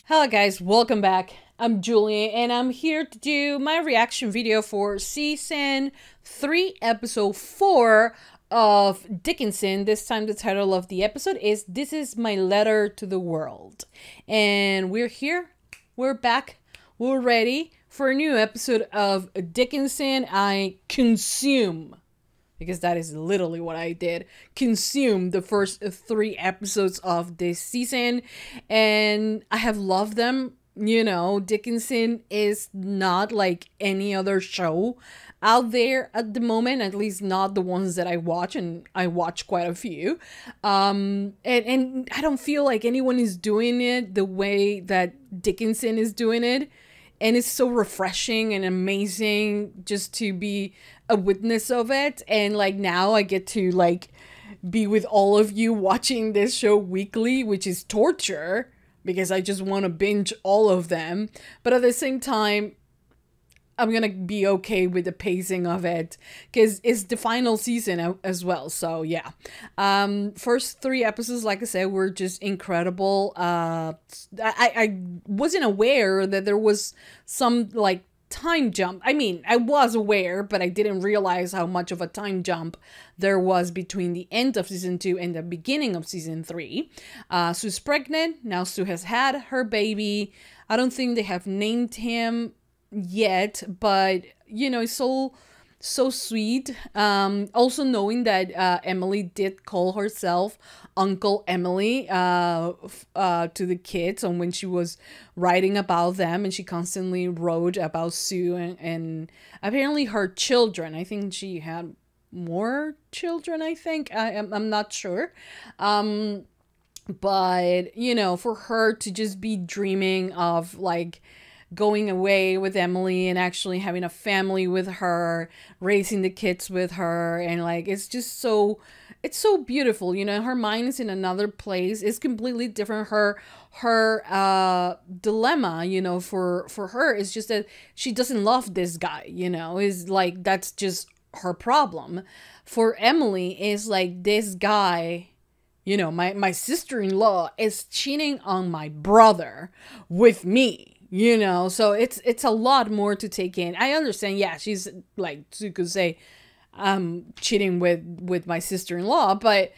Hello guys, welcome back. I'm Julie and I'm here to do my reaction video for season 3 episode 4 of Dickinson. This time the title of the episode is This Is My Letter to the World. And we're here, we're back, we're ready for a new episode of Dickinson. I consume, because that is literally what I did, consume the first 3 episodes of this season, and I have loved them. You know, Dickinson is not like any other show out there at the moment, at least not the ones that I watch, and I watch quite a few. And I don't feel like anyone is doing it the way that Dickinson is doing it. And it's so refreshing and amazing just to be a witness of it. And like now I get to like be with all of you watching this show weekly, which is torture because I just want to binge all of them. But at the same time, I'm gonna be okay with the pacing of it because it's the final season as well. So yeah, first 3 episodes, like I said, were just incredible. I wasn't aware that there was some like time jump. I mean, I was aware, but I didn't realize how much of a time jump there was between the end of season 2 and the beginning of season 3. Sue's pregnant now. Sue has had her baby. I don't think they have named him yet, but you know, it's so sweet. Also knowing that Emily did call herself Uncle Emily to the kids, and when she was writing about them, and she constantly wrote about Sue and apparently her children. I think she had more children, I think. I'm not sure. But you know, for her to just be dreaming of like going away with Emily and actually having a family with her, raising the kids with her, and like it's just so, it's so beautiful. You know, her mind is in another place. It's completely different. Her dilemma, you know, for her is just that she doesn't love this guy, you know, is like that's just her problem. For Emily is like, this guy, you know, my sister-in-law is cheating on my brother with me. You know, so it's a lot more to take in. I understand, yeah, she's like, you could say, cheating with my sister-in-law, but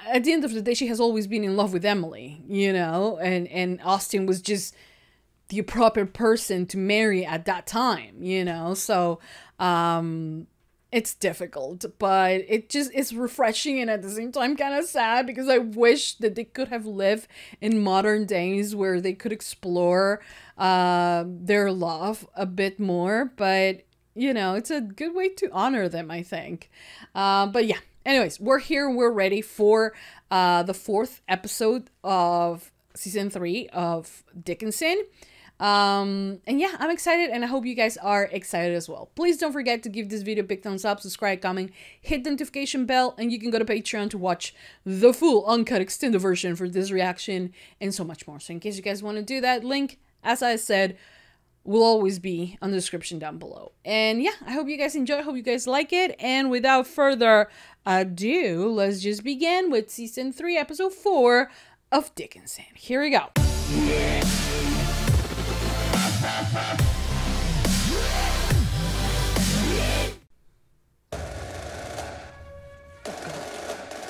at the end of the day, she has always been in love with Emily, you know, and Austin was just the appropriate person to marry at that time, you know, so it's difficult, but it's refreshing and at the same time kind of sad because I wish that they could have lived in modern days where they could explore their love a bit more. But you know, it's a good way to honor them, I think. But yeah, anyways, we're here, we're ready for the 4th episode of season 3 of Dickinson. And yeah, I'm excited and I hope you guys are excited as well. Please don't forget to give this video a big thumbs up, subscribe, comment, hit the notification bell, and you can go to Patreon to watch the full uncut extended version for this reaction and so much more. So in case you guys want to do that, link, as I said, will always be on the description down below. And yeah, I hope you guys enjoy, I hope you guys like it, and without further ado, let's just begin with season 3 episode 4 of Dickinson. Here we go.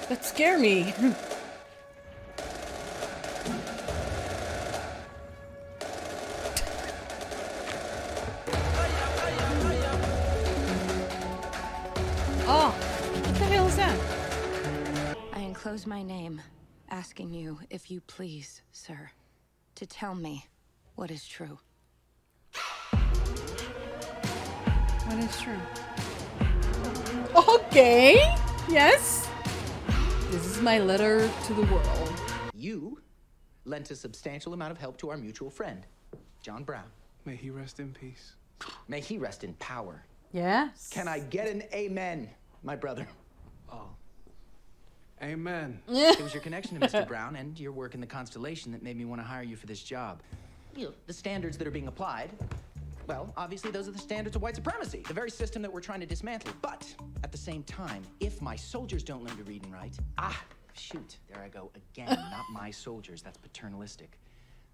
That scared me. Oh, what the hell is that? I enclose my name, asking you, if you please, sir, to tell me what is true. What is true? Okay. Yes. This is my letter to the world. You lent a substantial amount of help to our mutual friend, John Brown. May he rest in peace. May he rest in power. Yes. Can I get an amen, my brother? Oh. Amen. It was your connection to Mr. Brown and your work in the Constellation that made me want to hire you for this job. You know, the standards that are being applied, well, obviously those are the standards of white supremacy, the very system that we're trying to dismantle. But at the same time, if my soldiers don't learn to read and write, shoot, there I go again, not my soldiers, that's paternalistic.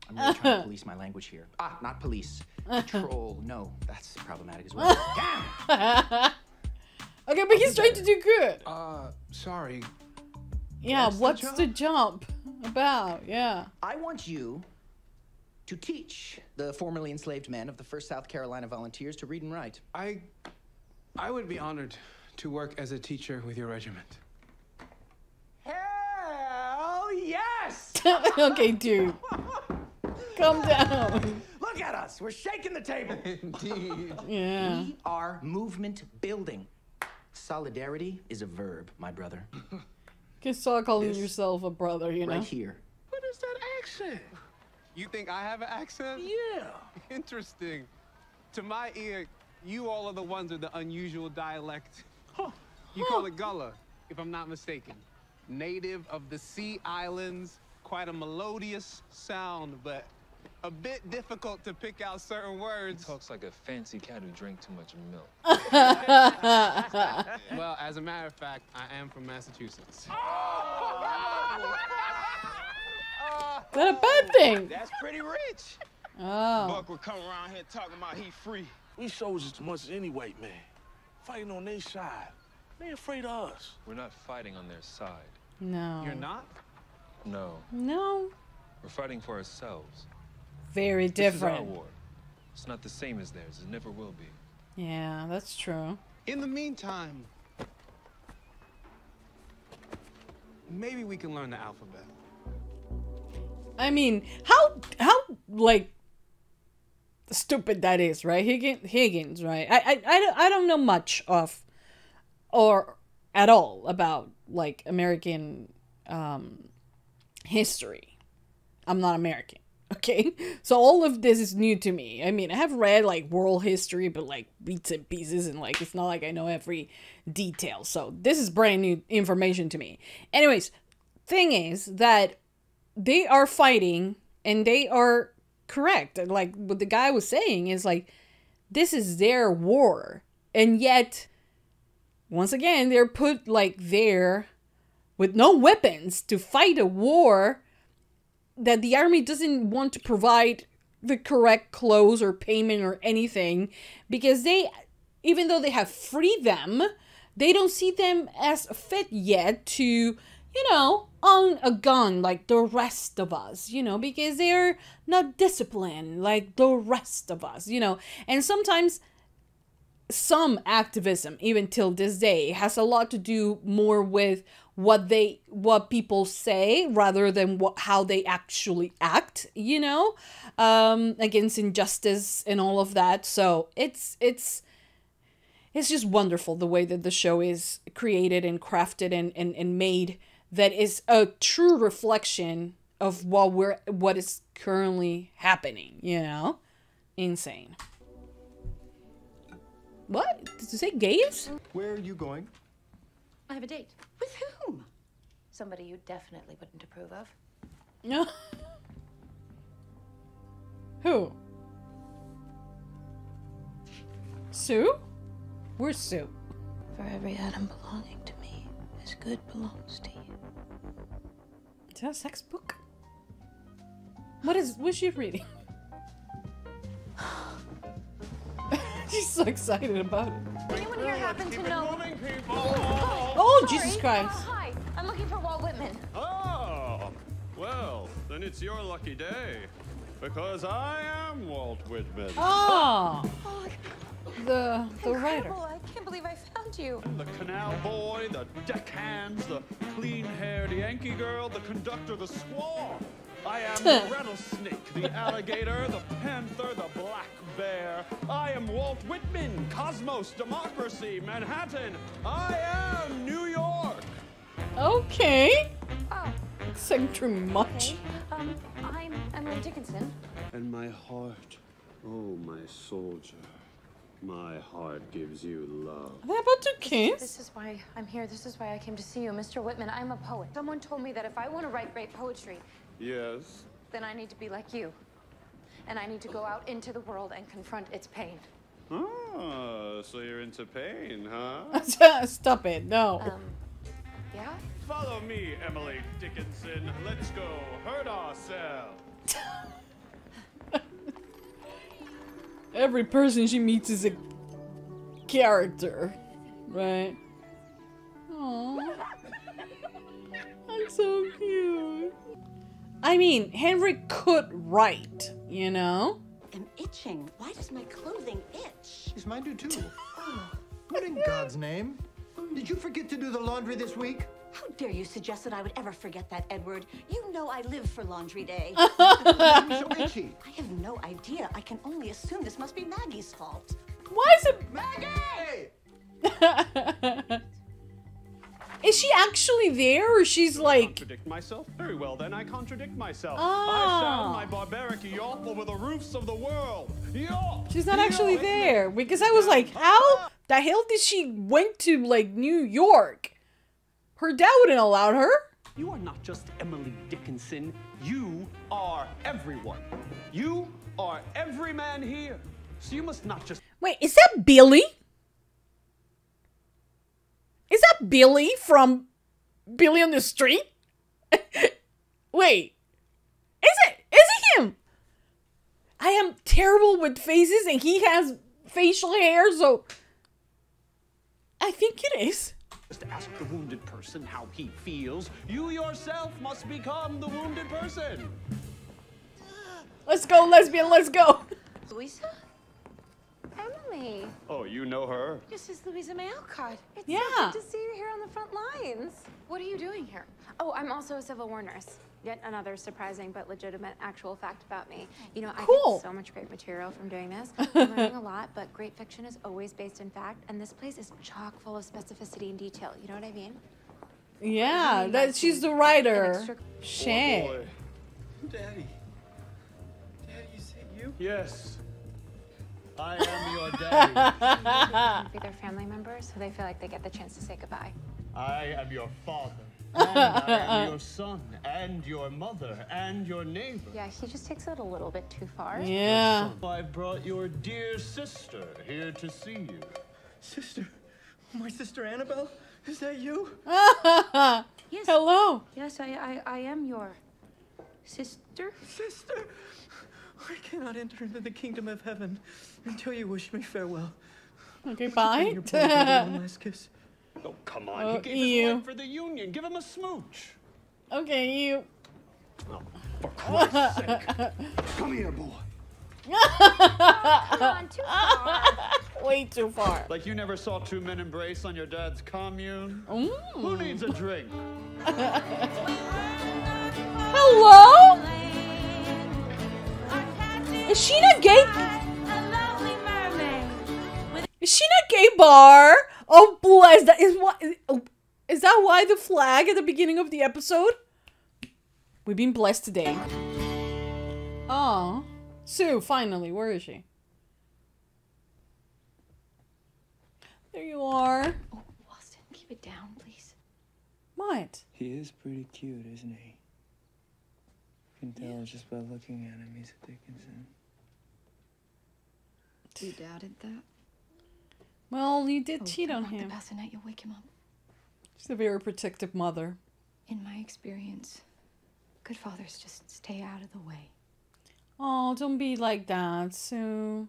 I'm really trying to police my language here. Ah, not police. Control. No, that's problematic as well. Damn! Okay, but he's trying to do good. Sorry. Yeah, what's the jump about? Yeah. I want you to teach the formerly enslaved men of the 1st South Carolina Volunteers to read and write. I would be honored to work as a teacher with your regiment. Hell yes! Okay, dude. Calm down. Look at us. We're shaking the table. Indeed. Yeah. We are movement building. Solidarity is a verb, my brother. You can start calling yourself a brother, you know? Right here. What is that accent? You think I have an accent? Yeah. Interesting. To my ear, you all are the ones with the unusual dialect. Huh. You call it Gullah, if I'm not mistaken. Native of the Sea Islands, quite a melodious sound, but a bit difficult to pick out certain words. Talks like a fancy cat who drank too much milk. Well, as a matter of fact, I am from Massachusetts. Is that a bad thing? That's pretty rich. Oh. Buck would come around here talking about he free. We soldiers too much anyway, man. Fighting on their side. They afraid of us. We're not fighting on their side. No. You're not? No. No. We're fighting for ourselves. Very different. This is our war. It's not the same as theirs. It never will be. Yeah, that's true. In the meantime, maybe we can learn the alphabet. I mean, how like stupid that is, right? Higgins, right? I don't know much of or at all about like American history. I'm not American. Okay, so all of this is new to me. I mean, I have read like world history, but like bits and pieces, and like it's not like I know every detail. So this is brand new information to me. Anyways, thing is that they are fighting, and they are correct. Like what the guy was saying is like, this is their war, and yet once again they're put like there with no weapons to fight a war that the army doesn't want to provide the correct clothes or payment or anything, because they, even though they have freed them, they don't see them as fit yet to, you know, own a gun like the rest of us, you know, because they're not disciplined like the rest of us, you know. And sometimes some activism, even till this day, has a lot to do more with what people say rather than how they actually act, you know, against injustice and all of that. So it's just wonderful the way that the show is created and crafted and made, that is a true reflection of what is currently happening, you know. Insane. What? Did you say gays? Where are you going? I have a date. With whom? Somebody you definitely wouldn't approve of. No. Who? Sue? Where's Sue? For every atom belonging to me, as good belongs to you. Is that a sex book? What's she reading? She's so excited about it. Anyone here happen to know? Oh, Jesus Christ. Hi, I'm looking for Walt Whitman. Oh, well, then it's your lucky day, because I am Walt Whitman. Oh, Oh, the writer. incredible. I can't believe I found you. The canal boy, the deckhands, the clean-haired Yankee girl, the conductor, the squaw. I am the rattlesnake, the alligator, the panther, the black bear. I am Walt Whitman, Cosmos, Democracy, Manhattan. I am New York. Okay. Oh, Saying too much. okay. I'm Emily Dickinson. And my heart, oh, my soldier, my heart gives you love. Are they about to kiss? This is why I'm here. This is why I came to see you, Mr. Whitman. I'm a poet. Someone told me that if I want to write great poetry, Yes? then I need to be like you. And I need to go out into the world and confront its pain. Ah, so you're into pain, huh? Stop it. No. Yeah? Follow me, Emily Dickinson. Let's go hurt ourselves. Every person she meets is a character, right? Aww. That's so cute. I mean, Henry could write, you know? I'm itching. Why does my clothing itch? Yes, mine do too. What in God's name? Did you forget to do the laundry this week? How dare you suggest that I would ever forget that, Edward? You know I live for laundry day. I'm so itchy. I have no idea. I can only assume this must be Maggie's fault. Why is it... Maggie! Is she actually there, or she's like... Contradict myself? Very well, then I contradict myself. Ah. I sound my barbaric yawp over the roofs of the world. Yawp! She's not actually there. Because I was like, how the hell did she went to, like, New York? Her dad wouldn't allow her. You are not just Emily Dickinson. You are everyone. You are every man here. So you must not just... Wait, is that Billy? Is that Billy from Billy on the Street? Wait. Is it him? I am terrible with faces and he has facial hair, so... I think it is. Just ask the wounded person how he feels. You yourself must become the wounded person. Let's go, lesbian, let's go. Louisa? Emily, Oh, you know her? This is Louisa May Alcott. it's Yeah. so good to see you here on the front lines. What are you doing here? Oh, I'm also a Civil War nurse. Yet another surprising but legitimate actual fact about me. You know, I Cool. get so much great material from doing this. I'm learning a lot, but great fiction is always based in fact, and this place is chock full of specificity and detail. You know what I mean? Yeah, that she's the writer. extra- Shit. Boy. Daddy. Daddy, is it you? Yes. I am your daddy. Be their family members, so they feel like they get the chance to say goodbye. I am your father. And I am your son. And your mother. And your neighbor. Yeah, he just takes it a little bit too far. Yeah. I brought your dear sister here to see you. Sister? My sister Annabelle? Is that you? Yes. Hello. Yes, I am your sister. Sister? I cannot enter into the kingdom of heaven until you wish me farewell. Okay, bye. Your brother, one last kiss. Oh, come on. Oh, He gave ew. his life for the Union. Give him a smooch. Okay, you. Oh, for Christ's sake. Come here, boy. Come on, too far. Way too far. Like you never saw two men embrace on your dad's commune? Mm. Who needs a drink? Hello? Is she not gay? Is she not gay bar? Oh, bless. That is what. Is that why the flag at the beginning of the episode? We've been blessed today. Oh, Sue, finally, where is she? There you are. Oh, Austin, keep it down, please. What? He is pretty cute, isn't he? You can tell just by looking at him he's a Dickinson. You doubted that? Well, you did cheat on him. The bassinet, you'll wake him up. She's a very protective mother. In my experience, good fathers just stay out of the way. Oh, don't be like that, Sue.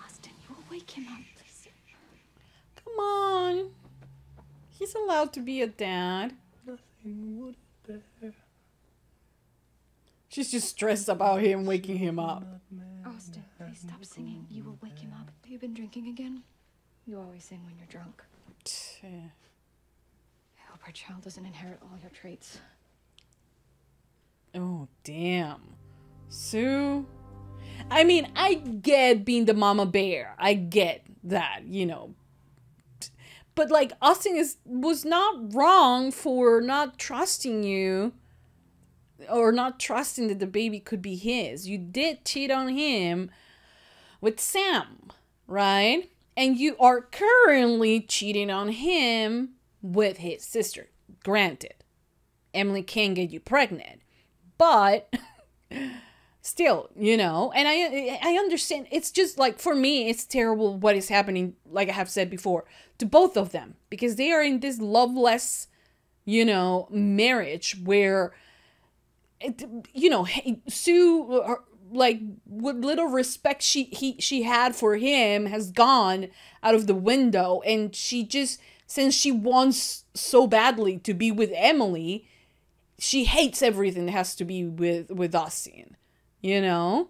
Austin, you will wake him up, please. Come on. He's allowed to be a dad. Nothing would bear. She's just stressed about him waking him up. Austin, please stop singing. You will wake him up. Have you been drinking again? You always sing when you're drunk. I hope our child doesn't inherit all your traits. Oh, damn. Sue. I mean, I get being the mama bear. I get that, you know. But, like, Austin was not wrong for not trusting you. Or not trusting that the baby could be his. You did cheat on him with Sam, right? And you are currently cheating on him with his sister. Granted, Emily can get you pregnant. But still, you know, and I understand. It's just like, for me, it's terrible what is happening, like I have said before, to both of them. Because they are in this loveless, you know, marriage where... you know, Sue like what little respect she had for him has gone out of the window, and she just, since she wants so badly to be with Emily, she hates everything that has to be with Austin, you know?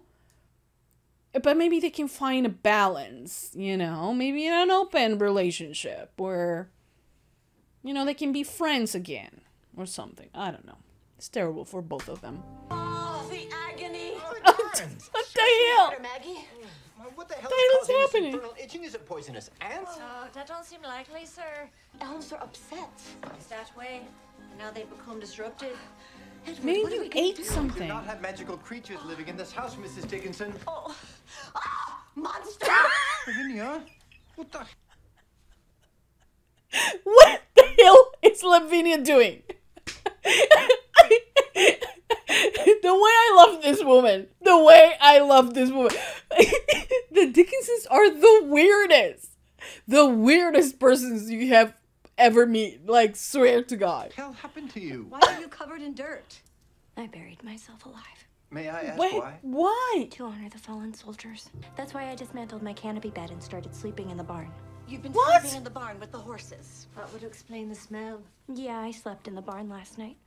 But maybe they can find a balance, you know? Maybe in an open relationship where, you know, they can be friends again or something. I don't know. It's terrible for both of them. Oh, the agony. What the hell? Maggie? What the hell is causing happening? this infernal itching? Is it poisonous ants? Oh, that don't seem likely, sir. Elves are upset. It's that way. And now they've become disrupted. Edward, Maybe what are you we gonna ate do? We something. do not have magical creatures living in this house, Mrs. Dickinson. Oh, monster! Lavinia, what the? What the hell is Lavinia doing? The way I love this woman. The way I love this woman. The Dickinsons are the weirdest. The weirdest persons you have ever meet. Like, swear to God. What the hell happened to you? Why are you covered in dirt? I buried myself alive. May I ask Wait, why? why? To honor the fallen soldiers. That's why I dismantled my canopy bed and started sleeping in the barn. You've been What? sleeping in the barn with the horses. That would explain the smell. Yeah, I slept in the barn last night.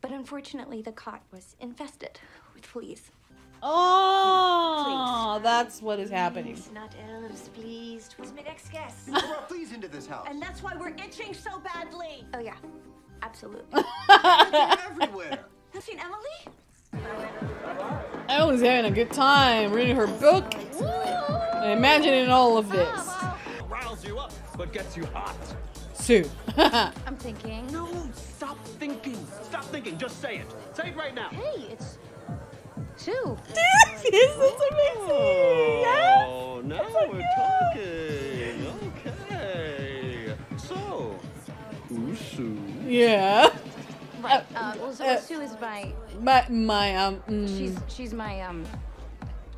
But unfortunately, the cot was infested with fleas. Oh, that's what is happening. Please, not elves, please. Who's my next guest? You brought fleas into this house. And that's why we're itching so badly. Oh yeah, absolutely. They're everywhere. Have you seen Emily? Emily's having a good time reading her book and imagining all of this. Riles you up, but gets you hot. Sue. I'm thinking. No, stop thinking. Stop thinking. Just say it. Say it right now. Hey, it's Sue. Yes, that's amazing. Yes. Oh, now we're talking. Okay. So, who's Sue? Yeah. Right. Well, so Sue is my. She's my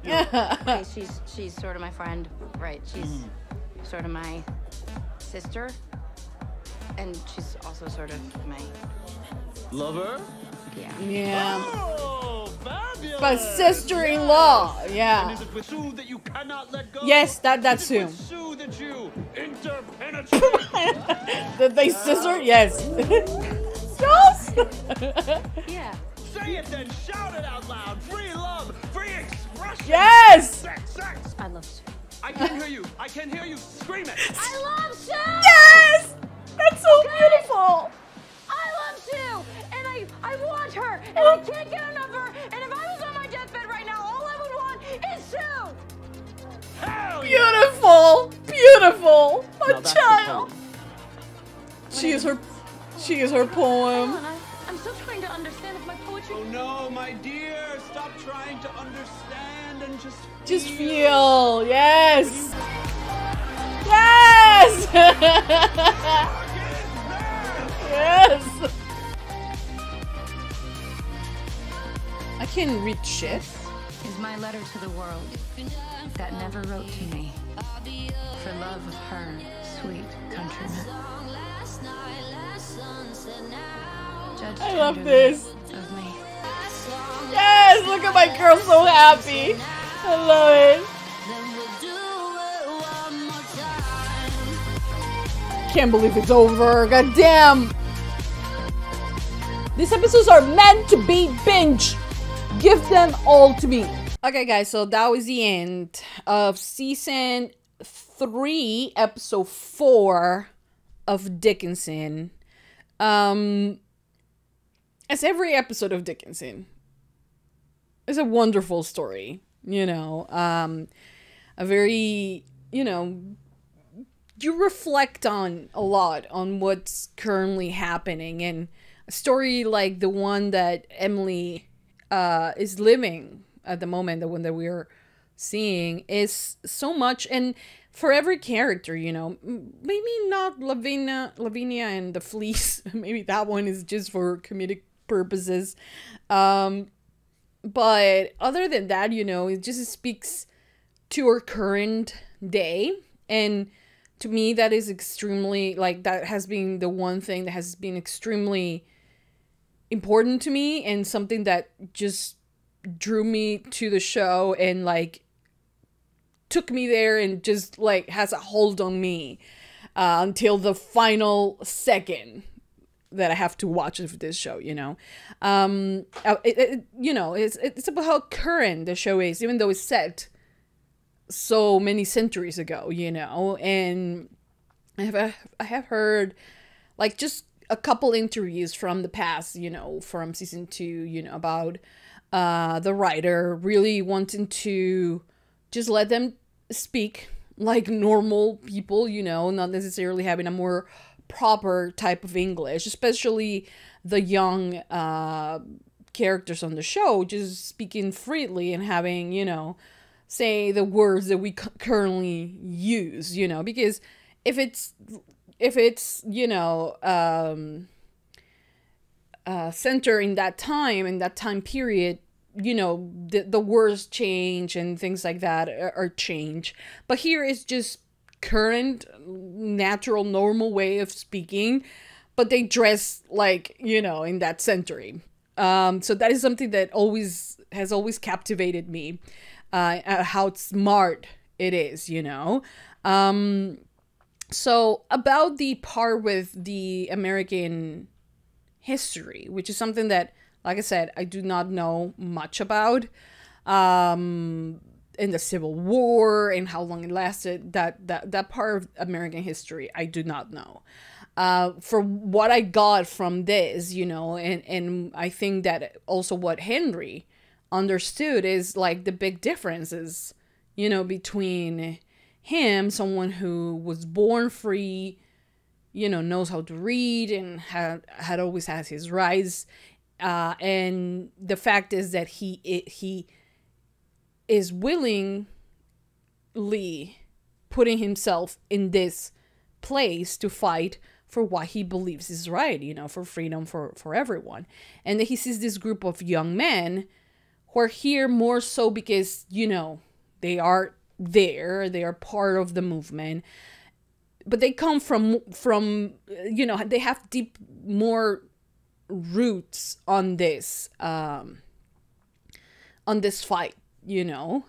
Okay, she's sort of my friend, right? She's sort of my sister, and she's also sort of my Lover? Yeah. Oh, fabulous! My sister-in-law. And Yeah. is it with Sue that you cannot let go? Yes, that's Is it Sue. with Sue that you interpenetrate? Did they scissor? Yes. Yes. yeah. Say it then. Shout it out loud. Free love. Free expression. Yes. Sex. I love Sue. I can hear you. I can hear you. Scream it. I love Sue. Yes. That's so beautiful. I love Sue, and I want her, and I can't get enough of her. And if I was on my deathbed right now, all I would want is Sue. Hell yeah. Beautiful. Beautiful. A Now that's the child. poem. She is her poem. I'm still trying to understand if my poetry. Oh no, my dear. Stop trying to understand and Just feel. Yes. Yes. Yes. I can't read shit. Is my letter to the world that never wrote to me for love of her sweet countrymen. Judge I love tenderly this. of me. Yes, look at my girl so happy. I love it. Can't believe it's over. God damn. These episodes are meant to be binge. Give them all to me. Okay, guys, so that was the end of season 3, episode 4 of Dickinson. As every episode of Dickinson is a wonderful story, you know, a very, you know, you reflect on a lot on what's currently happening, and a story like the one that Emily is living at the moment, the one that we're seeing, is so much. And for every character, you know, maybe not Lavinia and the fleas, maybe that one is just for comedic purposes, but other than that, you know, it just speaks to our current day. And to me, that is extremely, like, that has been the one thing that has been extremely important to me, and something that just drew me to the show and like took me there and just like has a hold on me until the final second that I have to watch of this show, you know. You know, it's about how current the show is, even though it's set so many centuries ago, you know. And I have heard like just a couple interviews from the past, you know, from season 2, you know, about the writer really wanting to just let them speak like normal people, you know, not necessarily having a more proper type of English, especially the young characters on the show, just speaking freely and having, you know, say the words that we currently use, you know, because if it's you know, center in that time period, you know, the words change and things like that are change. But here is just current, natural, normal way of speaking, but they dress like, you know, in that century. So that is something that has always captivated me, how smart it is, you know. So about the part with the American history, which is something that, like I said, I do not know much about, in the Civil War and how long it lasted, that part of American history, I do not know. For what I got from this, you know, and I think that also what Henry understood is like the big differences, you know, between him, someone who was born free, you know, knows how to read and had always had his rights, and the fact is that he is willingly putting himself in this place to fight for what he believes is right, you know, for freedom for everyone. And that he sees this group of young men who are here more so because, you know, they are there, they are part of the movement, but they come from you know, they have deep more roots on this fight, you know,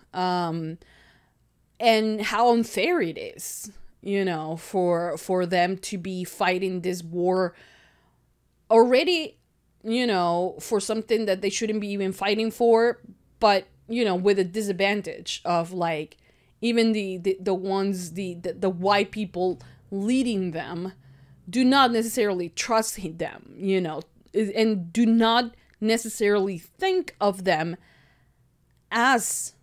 and how unfair it is, you know, for them to be fighting this war already, you know, for something that they shouldn't be even fighting for, but, you know, with a disadvantage of like even the white people leading them do not necessarily trust them, you know, and do not necessarily think of them as,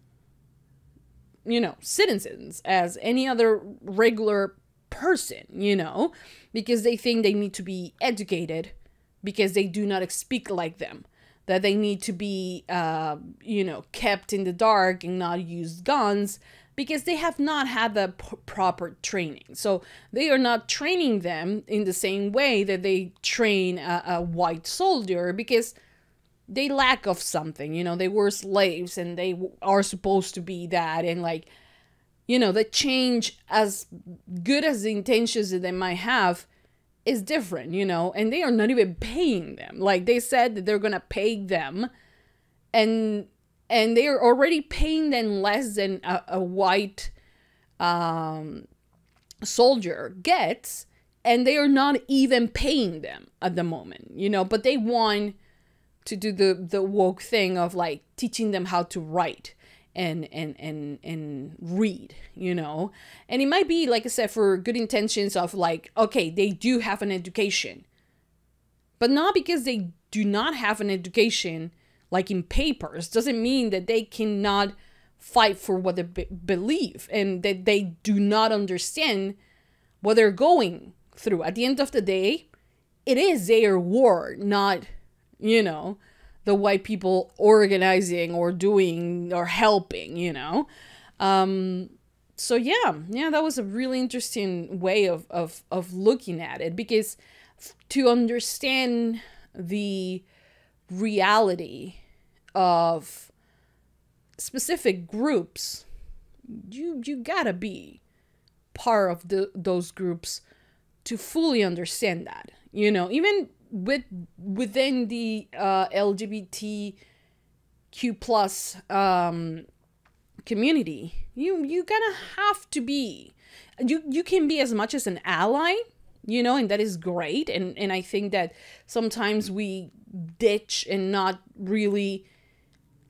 you know, citizens, as any other regular person, you know, because they think they need to be educated because they do not speak like them, that they need to be, you know, kept in the dark and not use guns because they have not had the proper training. So they are not training them in the same way that they train a white soldier because they lack of something, you know, they were slaves and they are supposed to be that. And like, you know, the change, as good as the intentions that they might have, is different, you know, and they are not even paying them. Like they said that they're going to pay them, and they are already paying them less than a white soldier gets, and they are not even paying them at the moment, you know, but they want to do the woke thing of like teaching them how to write and read, you know. And it might be, like I said, for good intentions of like, okay, they do have an education, but not because they do not have an education like in papers doesn't mean that they cannot fight for what they believe and that they do not understand what they're going through. At the end of the day, it is their war, not, you know, the white people organizing or doing or helping, you know. So yeah, that was a really interesting way of looking at it, because to understand the reality of specific groups, you gotta be part of those groups to fully understand that, you know. Even within the LGBTQ Q plus community, you gonna have to be, you can be as much as an ally, you know, and that is great. And I think that sometimes we ditch and not really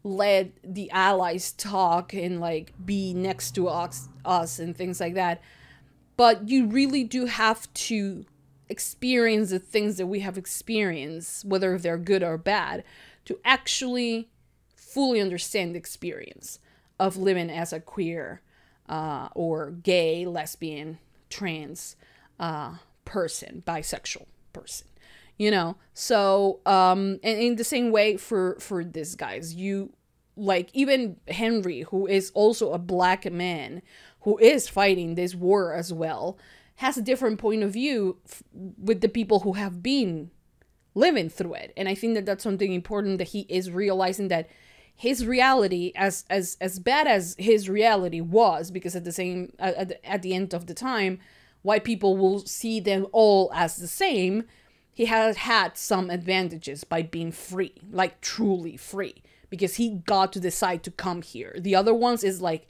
let the allies talk and like be next to us and things like that. But you really do have to experience the things that we have experienced, whether they're good or bad, to actually fully understand the experience of living as a queer or gay, lesbian, trans person, bisexual person, you know. So and in the same way for these guys, you like even Henry, who is also a black man who is fighting this war as well, has a different point of view with the people who have been living through it. And I think that that's something important, that he is realizing that his reality, as bad as his reality was, because at the end of the time, white people will see them all as the same, he has had some advantages by being free, like truly free, because he got to decide to come here. The other ones is like,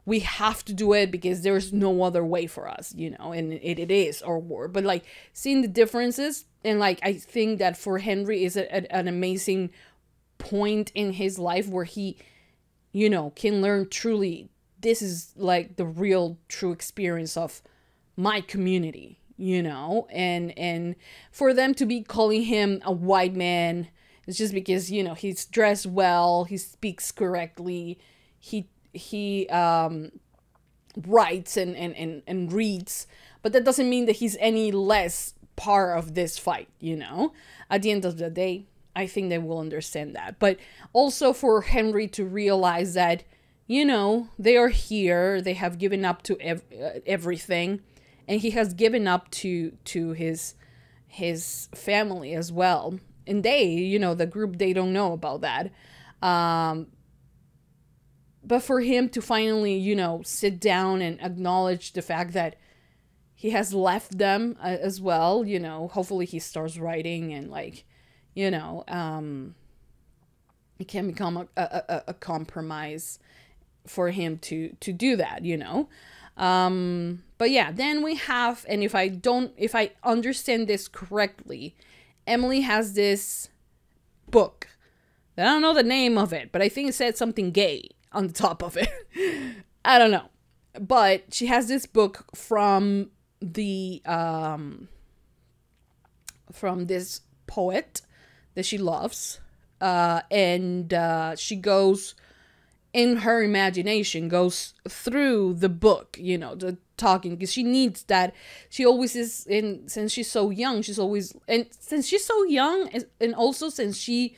we have to do it because there's no other way for us, you know, and it is our war. But like seeing the differences, and like I think that for Henry is an amazing point in his life where he, you know, can learn truly, this is like the real true experience of my community, you know. And for them to be calling him a white man, it's just because, you know, he's dressed well, he speaks correctly, he writes and reads, but that doesn't mean that he's any less part of this fight, you know. At the end of the day, I think they will understand that. But also for Henry to realize that, you know, they are here, they have given up to everything, and he has given up to his family as well. And they, you know, the group, they don't know about that. But for him to finally, you know, sit down and acknowledge the fact that he has left them as well, you know, hopefully he starts writing and like, you know, it can become a compromise for him to do that, you know. But yeah, then we have, and if I understand this correctly, Emily has this book. I don't know the name of it, but I think it said something gay on the top of it. I don't know. But she has this book from the from this poet that she loves, and she goes in her imagination, goes through the book, you know, the talking, because she needs that. She always is since she's so young, and also since she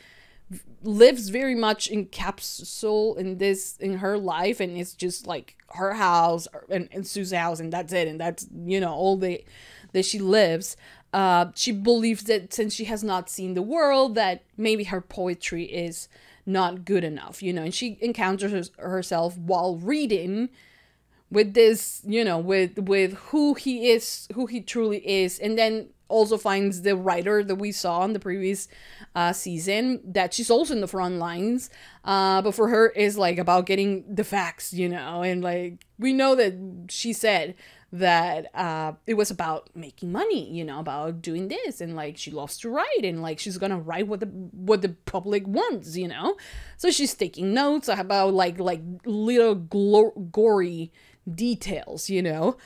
lives very much in capsule in her life, and it's just like her house and Sue's house, and that's it, and that's, you know, all that she lives. She believes that since she has not seen the world, that maybe her poetry is not good enough, you know. And she encounters herself while reading with this, you know, with who he is, who he truly is, and then also finds the writer that we saw in the previous season, that she's also in the front lines, but for her is like about getting the facts, you know. And like we know that she said that it was about making money, you know, about doing this, and like she loves to write, and like she's gonna write what the public wants, you know. So she's taking notes about like little gory details, you know.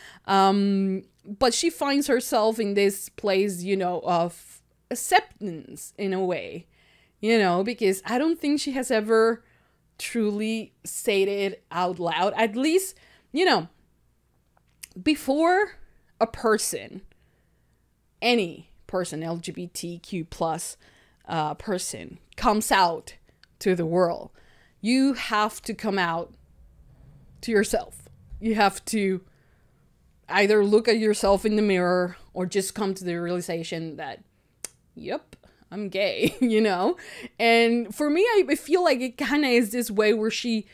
But she finds herself in this place, you know, of acceptance in a way, you know, because I don't think she has ever truly said it out loud. At least, you know, before a person, any person, LGBTQ plus person, comes out to the world, you have to come out to yourself. You have to either look at yourself in the mirror or just come to the realization that, yep, I'm gay, you know? And for me, I feel like it kind of is this way where she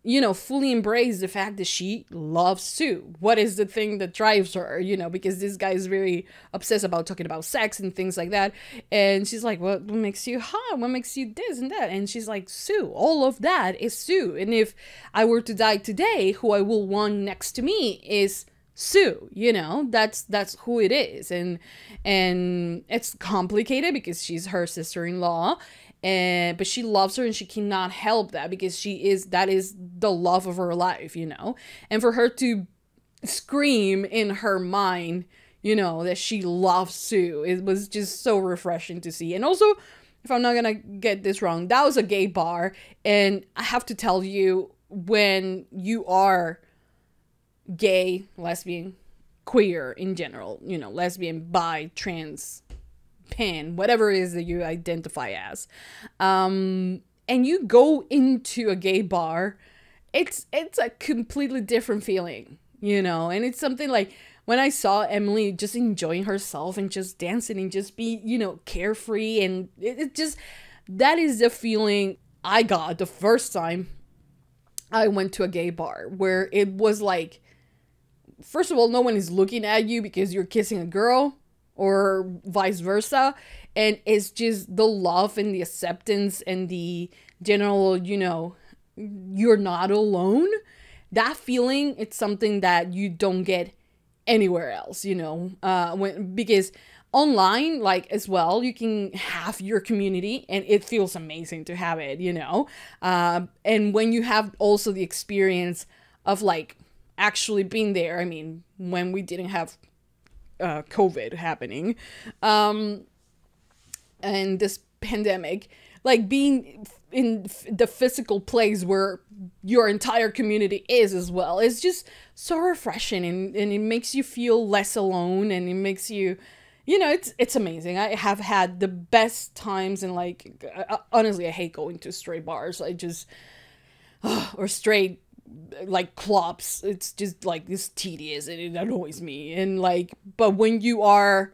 you know, fully embrace the fact that she loves Sue. What is the thing that drives her, you know, because this guy is very obsessed about talking about sex and things like that. And she's like, what makes you hot? What makes you this and that? And she's like, Sue, all of that is Sue. And if I were to die today, who I will want next to me is Sue, you know, that's who it is. And it's complicated because she's her sister-in-law. But she loves her and she cannot help that because that is the love of her life, you know. And for her to scream in her mind, you know, that she loves Sue, it was just so refreshing to see. And also, if I'm not gonna get this wrong, that was a gay bar. And I have to tell you, when you are gay, lesbian, queer in general, you know, lesbian, bi, trans, pan, whatever it is that you identify as, and you go into a gay bar, it's a completely different feeling, you know. And it's something like when I saw Emily just enjoying herself and just dancing and just be, you know, carefree, and it just, that is the feeling I got the first time I went to a gay bar, where it was like, first of all, no one is looking at you because you're kissing a girl, or vice versa. And it's just the love and the acceptance and the general, you know, you're not alone. That feeling, it's something that you don't get anywhere else, you know, because online, like, as well, you can have your community and it feels amazing to have it, you know. And when you have also the experience of like actually being there, I mean, when we didn't have COVID happening, and this pandemic, like being in the physical place where your entire community is as well, it's just so refreshing, and it makes you feel less alone, and it makes you, you know, it's amazing. I have had the best times, and like, honestly, I hate going to straight bars. I just, or straight, like, clubs. It's just like, it's tedious and it annoys me. And like, but when you are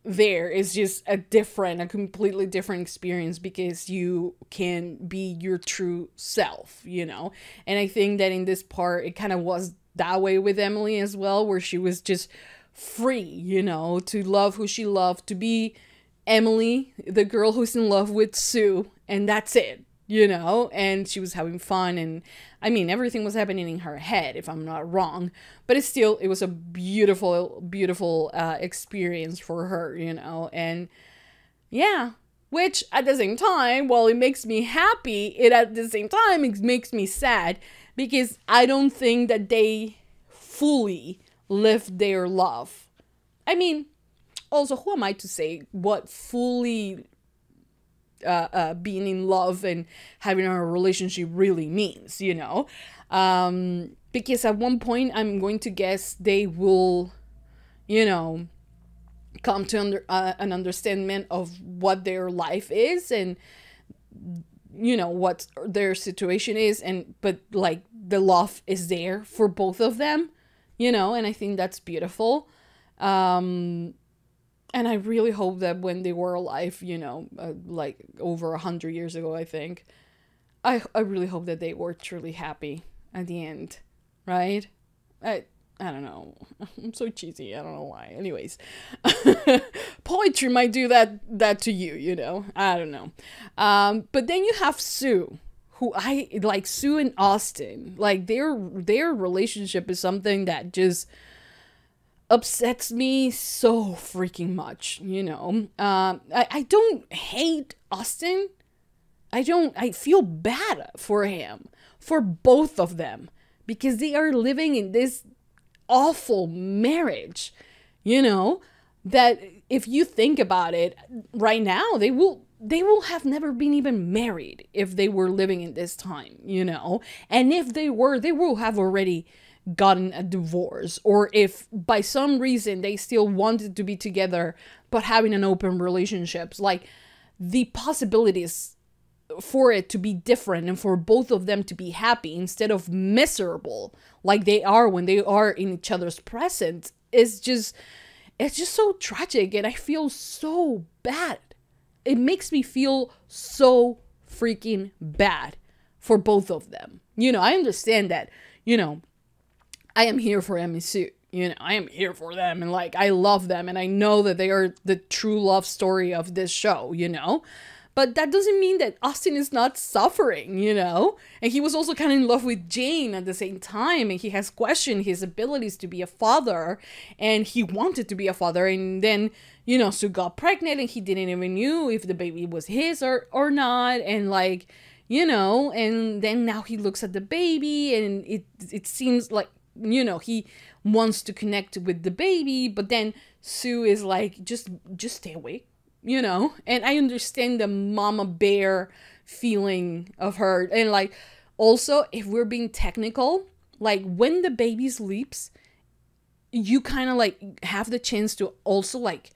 there, it's just a completely different experience, because you can be your true self, you know. And I think that in this part, it kind of was that way with Emily as well, where she was just free, you know, to love who she loved, to be Emily, the girl who's in love with Sue, and that's it, you know. And she was having fun, and I mean, everything was happening in her head, if I'm not wrong, but it was a beautiful, beautiful experience for her, you know. And yeah, which at the same time, while it makes me happy, at the same time, it makes me sad, because I don't think that they fully lived their love. I mean, also, who am I to say what fully being in love and having a relationship really means, you know? Because at one point, I'm going to guess they will, you know, come to an understanding of what their life is, and, you know, what their situation is, but like, the love is there for both of them, you know. And I think that's beautiful. And I really hope that when they were alive, you know, like over 100 years ago, I think, I really hope that they were truly happy at the end, right? I don't know. I'm so cheesy. I don't know why. Anyways, poetry might do that to you, you know. I don't know. But then you have Sue, who I like. Sue and Austin, like their relationship is something that just upsets me so freaking much, you know. I don't hate Austin. I feel bad for him, for both of them, because they are living in this awful marriage, you know, that if you think about it right now, they will have never been even married if they were living in this time, you know. And if they were, they will have already gotten a divorce, or if by some reason they still wanted to be together but having an open relationships, like the possibilities for it to be different and for both of them to be happy instead of miserable like they are when they are in each other's presence, it's just so tragic. And I feel so bad. It makes me feel so freaking bad for both of them. You know, I understand that, you know, I am here for Em and Sue. You know, I am here for them, and like, I love them, and I know that they are the true love story of this show, you know? But that doesn't mean that Austin is not suffering, you know? And he was also kind of in love with Jane at the same time, and he has questioned his abilities to be a father, and he wanted to be a father, and then, you know, Sue got pregnant, and he didn't even knew if the baby was his or not, and like, you know, and then now he looks at the baby, and it seems like, you know, he wants to connect with the baby, but then Sue is like, just stay away, you know? And I understand the mama bear feeling of her. And like, also, if we're being technical, like when the baby sleeps, you kind of like have the chance to also like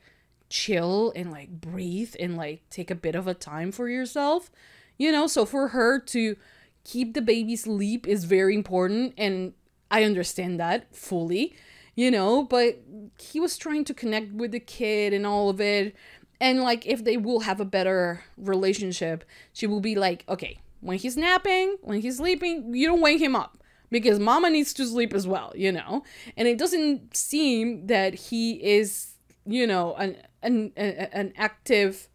chill and like breathe and like take a bit of a time for yourself, you know? So for her to keep the baby asleep is very important, and I understand that fully, you know, but he was trying to connect with the kid and all of it. And like, if they will have a better relationship, she will be like, okay, when he's napping, when he's sleeping, you don't wake him up because mama needs to sleep as well, you know? And it doesn't seem that he is, you know, an active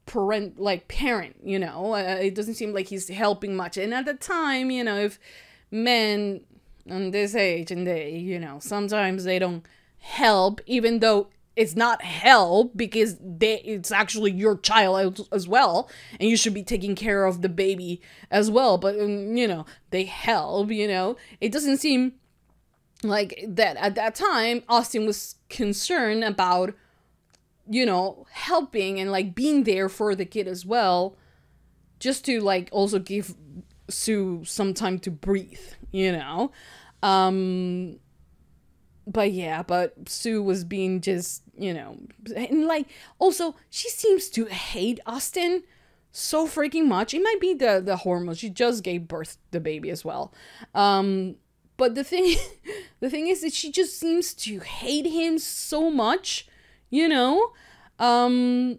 parent, you know? It doesn't seem like he's helping much. And at the time, you know, if men on this age and they, you know, sometimes they don't help, even though it's not help because it's actually your child as well, and you should be taking care of the baby as well, but you know, they help, you know. It doesn't seem like that at that time Austin was concerned about, you know, helping and like being there for the kid as well, just to like also give Sue some time to breathe, you know. But yeah, but Sue was being just, you know, and like, also, she seems to hate Austin so freaking much. It might be the hormones. She just gave birth to the baby as well. But the thing is that she just seems to hate him so much, you know. But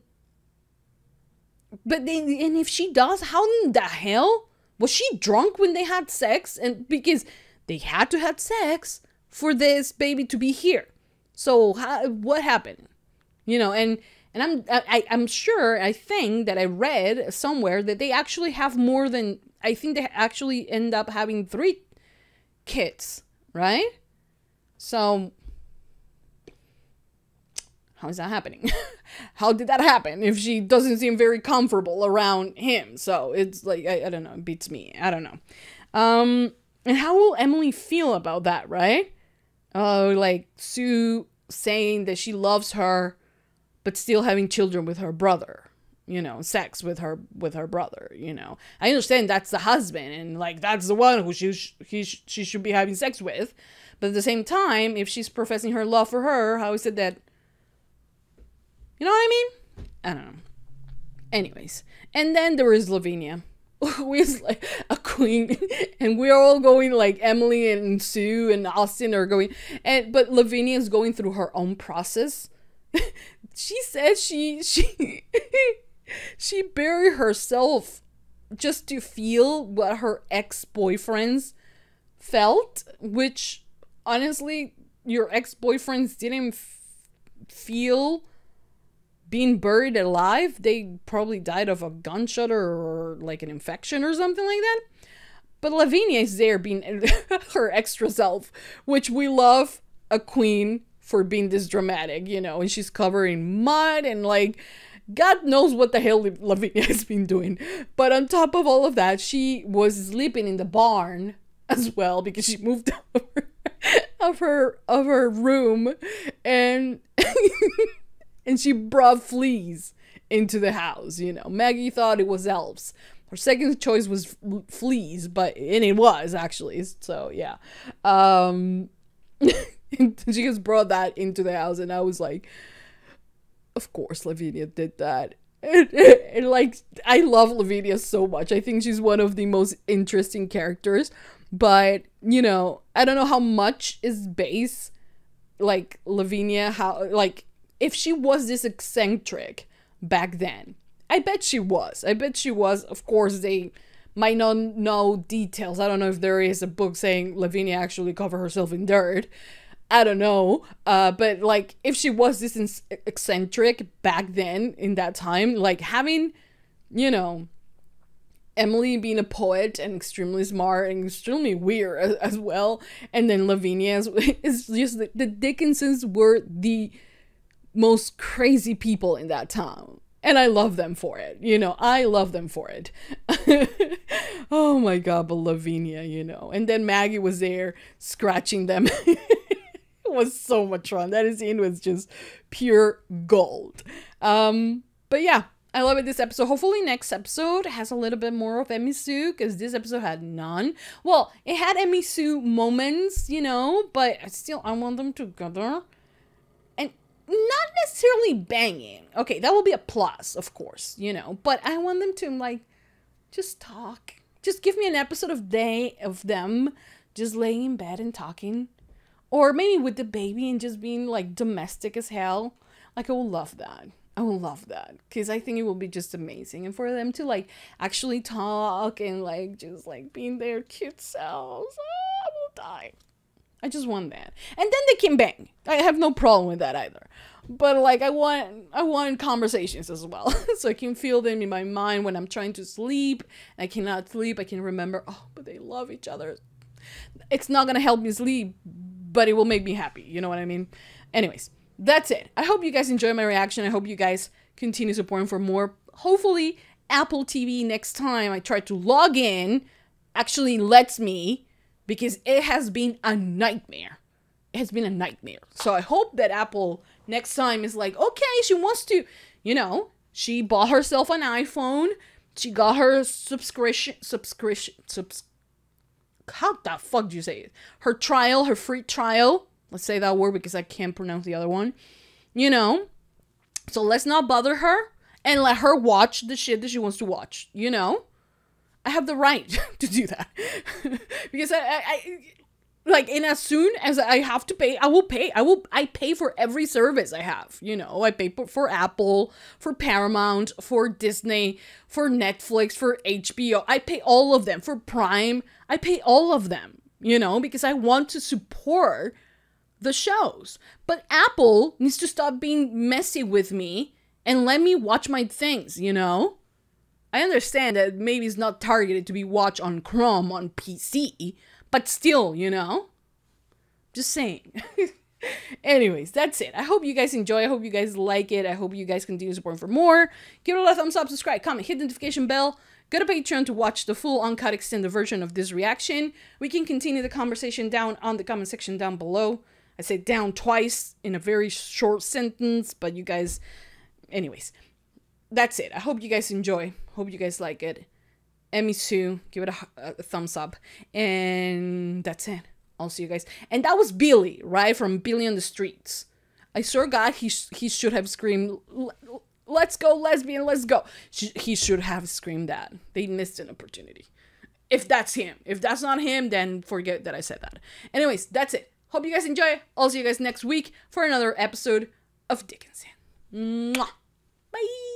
then, and if she does, how in the hell was she drunk when they had sex? And because they had to have sex for this baby to be here. So what happened? You know, and I'm sure, I think that I read somewhere that they actually have more than, I think they actually end up having 3 kids, right? So how is that happening? How did that happen if she doesn't seem very comfortable around him? So it's like, I don't know, it beats me. I don't know. And how will Emily feel about that, right? Like Sue saying that she loves her, but still having children with her brother, you know, sex with her brother, you know. I understand that's the husband, and like that's the one who she should be having sex with, but at the same time, if she's professing her love for her, how is it that, you know what I mean? I don't know. Anyways, and then there is Lavinia, who is like a queen, and we're all going, like Emily and Sue and Austin are going, but Lavinia is going through her own process. She says she buried herself just to feel what her ex-boyfriends felt, which honestly, your ex-boyfriends didn't feel being buried alive. They probably died of a gunshot or like an infection or something like that. But Lavinia is there being her extra self, which we love a queen for being this dramatic, you know, and she's covering mud and like, God knows what the hell Lavinia has been doing. But on top of all of that, she was sleeping in the barn as well because she moved of her room, and and she brought fleas into the house, you know. Maggie thought it was elves. Her second choice was fleas, and it was actually. So yeah. She just brought that into the house, and I was like, of course Lavinia did that. And like, I love Lavinia so much. I think she's one of the most interesting characters, but you know, I don't know how much is based, like Lavinia, how, like, if she was this eccentric back then. I bet she was. Of course, they might not know details. I don't know if there is a book saying Lavinia actually covered herself in dirt. I don't know. But like, if she was this eccentric back then in that time, like having, you know, Emily being a poet and extremely smart and extremely weird as well, and then Lavinia is just the Dickinsons were the most crazy people in that town, and I love them for it. You know, I love them for it. Oh my god, but Lavinia, you know, and then Maggie was there scratching them. It was so much fun. That scene was just pure gold. But yeah, I love it this episode. Hopefully next episode has a little bit more of Emi Sue, because this episode had none. Well, it had Emi Sue moments, you know, but still I want them together. And not necessarily banging. Okay, that will be a plus, of course, you know, but I want them to like just talk. Just give me an episode of them just laying in bed and talking. Or maybe with the baby and just being like domestic as hell. Like, I will love that. I will love that, because I think it will be just amazing. And for them to like actually talk and like just like being their cute selves, I will die. I just want that. And then they can bang. I have no problem with that either. But like, I want conversations as well. So I can feel them in my mind when I'm trying to sleep. I cannot sleep. I can remember, oh, but they love each other. It's not gonna help me sleep, but it will make me happy. You know what I mean? Anyways, that's it. I hope you guys enjoy my reaction. I hope you guys continue supporting for more. Hopefully, Apple TV next time I try to log in actually lets me, because it has been a nightmare. It has been a nightmare. So I hope that Apple next time is like, okay, she wants to, you know, she bought herself an iPhone. She got her how the fuck do you say it? Her trial, her free trial. Let's say that word because I can't pronounce the other one. You know? So let's not bother her and let her watch the shit that she wants to watch. You know? I have the right to do that. Because I like, and as soon as I have to pay, I will pay. I pay for every service I have. You know, I pay for Apple, for Paramount, for Disney, for Netflix, for HBO. I pay all of them. For Prime, I pay all of them. You know, because I want to support the shows. But Apple needs to stop being messy with me and let me watch my things, you know? I understand that maybe it's not targeted to be watched on Chrome on PC, but still, you know? Just saying. Anyways, that's it. I hope you guys enjoy. I hope you guys like it. I hope you guys continue supporting for more. Give it a thumbs up, subscribe, comment, hit the notification bell. Go to Patreon to watch the full uncut extended version of this reaction. We can continue the conversation down on the comment section down below. I said down twice in a very short sentence, but you guys, anyways, that's it. I hope you guys enjoy. Hope you guys like it. Emi Sue, give it a thumbs up. And that's it. I'll see you guys. And that was Billy, right? From Billy on the Streets. I swear to God, he should have screamed, let's go, lesbian, let's go. He should have screamed that. They missed an opportunity. If that's him. If that's not him, then forget that I said that. Anyways, that's it. Hope you guys enjoy. I'll see you guys next week for another episode of Dickinson. Mwah. Bye.